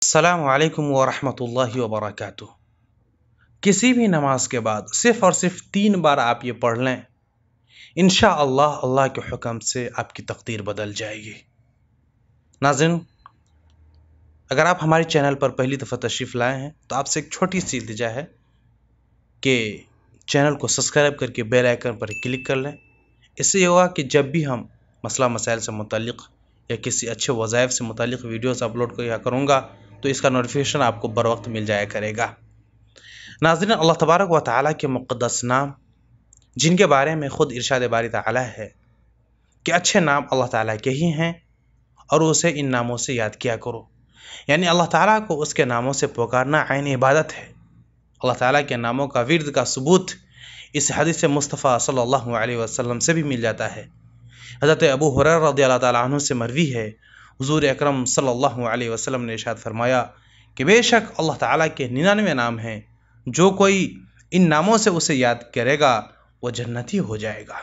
अस्सलाम वालेकुम वरहमतुल्लाहि वबरकातुह। किसी भी नमाज के बाद सिर्फ़ और सिर्फ 3 बार आप ये पढ़ लें, इंशाअल्लाह अल्लाह के हुक्म से आपकी तकदीर बदल जाएगी। नाज़रीन, अगर आप हमारे चैनल पर पहली दफ़ा तशरीफ़ लाए हैं तो आपसे एक छोटी सी इल्तिजा है कि चैनल को सब्सक्राइब करके बेल आइकन पर क्लिक कर लें। इससे ये होगा कि जब भी हम मसला मसाइल से मुतालिक या किसी अच्छे वज़ाइफ से मुतालिक वीडियोस अपलोड किया करूँगा तो इसका नोटिफिकेशन आपको बर वक्त मिल जाया करेगा। नाज़रीन, अल्लाह तबारक व तआला के मुक़द्दस नाम, जिनके बारे में ख़ुद इरशाद बारी तआला है कि अच्छे नाम अल्लाह ताला के ही हैं और उसे इन नामों से याद किया करो। यानी अल्लाह ताला को उसके नामों से पुकारना ऐन इबादत है। अल्लाह ताला के नामों का विर्द का सबूत इस हदीस मुस्तफ़ा सल्लल्लाहु अलैहि वसल्लम से भी मिल जाता है। हज़रत अबू हुरैरा रज़ियल्लाहु ताला अन्हु से मरवी है, हुज़ूर अकरम सल्लल्लाहु अलैहि वसल्लम ने इरशाद फरमाया कि बेशक अल्लाह ताला के 99 नाम हैं, जो कोई इन नामों से उसे याद करेगा वो जन्नती हो जाएगा।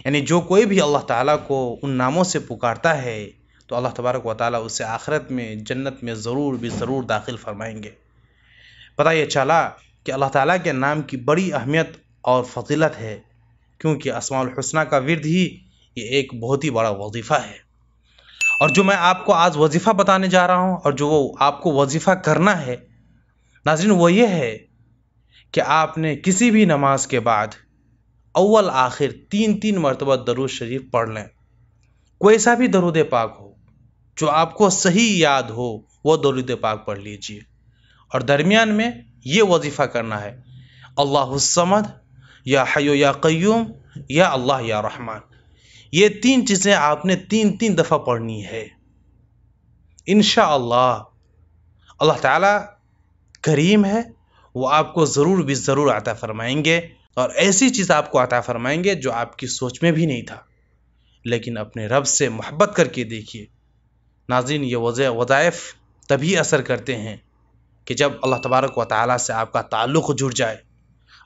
यानी जो कोई भी अल्लाह ताला को उन नामों से पुकारता है तो अल्लाह तबारक व ताला उसे आखिरत में जन्नत में ज़रूर दाखिल फरमाएंगे। पता ये चला कि अल्लाह ताला के नाम की बड़ी अहमियत और फ़जीलत है, क्योंकि अस्माउल हुस्ना का विर्द ही ये एक बहुत ही बड़ा वजीफ़ा है। और जो मैं आपको आज वजीफ़ा बताने जा रहा हूँ और जो आपको वजीफ़ा करना है नाज़रीन, वो ये है कि आपने किसी भी नमाज के बाद अव्वल आखिर 3-3 मरतबा दरूद शरीफ पढ़ लें। कोई सा भी दरूद पाक हो जो आपको सही याद हो वो दरूद पाक पढ़ लीजिए। और दरमियान में ये वजीफ़ा करना है, अल्लाहुस समद, या हय्यु या क़य्यूम, या अल्लाह या रहमान। ये 3 चीज़ें आपने 3-3 दफ़ा पढ़नी है। इंशाअल्लाह अल्लाह ताला करीम है, वो आपको ज़रूर भी ज़रूर अता फरमाएंगे और ऐसी चीज़ आपको अता फरमाएंगे जो आपकी सोच में भी नहीं था। लेकिन अपने रब से मोहब्बत करके देखिए नाज़रीन, ये वज़ाइफ तभी असर करते हैं कि जब अल्लाह तबारक व तआला से आपका ताल्लुक़ जुड़ जाए,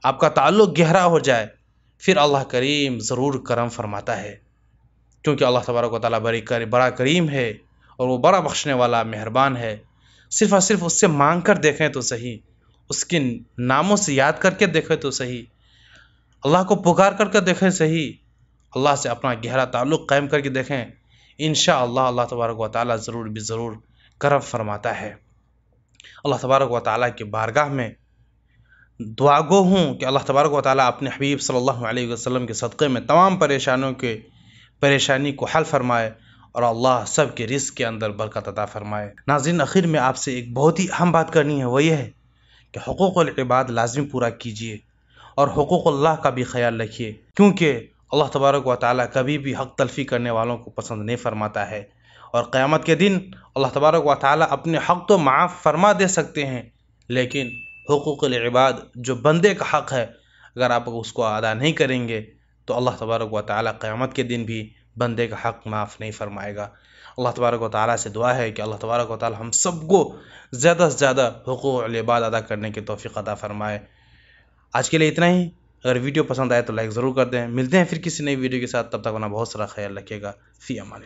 आपका ताल्लुक़ गहरा हो जाए, फिर अल्लाह करीम ज़रूर करम फरमाता है। क्योंकि अल्लाह तबारक व तआला बड़ा करीम है और वो बड़ा बख्शने वाला मेहरबान है। सिर्फ़ और सिर्फ उससे मांग कर देखें तो सही, उसके नामों से याद करके देखें तो सही, अल्लाह को पुकार करके देखें सही, अल्लाह से अपना गहरा ताल्लुक़ कायम करके देखें, इंशाअल्लाह अल्लाह तबारक व तआला ज़रूर भी ज़रूर करम फरमाता है। अल्लाह तबारक व तआला की बारगाह में दुआ गो हूँ कि अल्लाह तबारक व तआला अपने हबीब सल्लल्लाहु अलैहि वसल्लम के सदक़े में तमाम परेशानी को हल फरमाए और अल्लाह सब के रिज़्क़ के अंदर बरकत अता फरमाए। नाज़रीन, आखिर में आपसे एक बहुत ही अहम बात करनी है, वो ये है कि हुकूक़ुल इबाद लाज़मी पूरा कीजिए और हुकूक़ुल्लाह का भी ख्याल रखिए, क्योंकि अल्लाह तबारक व तआला कभी भी हक़ तलफ़ी करने वालों को पसंद नहीं फरमाता है। और क़यामत के दिन अल्लाह तबारक व तआला अपने हक़ तो माफ़ फरमा दे सकते हैं, लेकिन हुकूक़ुल इबाद जो बंदे का हक़ है, अगर आप उसको अदा नहीं करेंगे तो अल्लाह तबारक व तआला क़यामत के दिन भी बंदे का हक़ माफ़ नहीं फरमाएगा। अल्लाह तबारक व तआला से दुआ है कि अल्लाह तबारक व तआला हम सबको ज़्यादा से ज़्यादा हुकूक़ुल इबाद अदा करने की तौफ़ीक़ अता फरमाए। आज के लिए इतना ही। अगर वीडियो पसंद आए तो लाइक ज़रूर कर दें। मिलते हैं फिर किसी नई वीडियो के साथ, तब तक अपना बहुत सारा ख्याल रखिएगा। फ़ी अमानिल्लाह।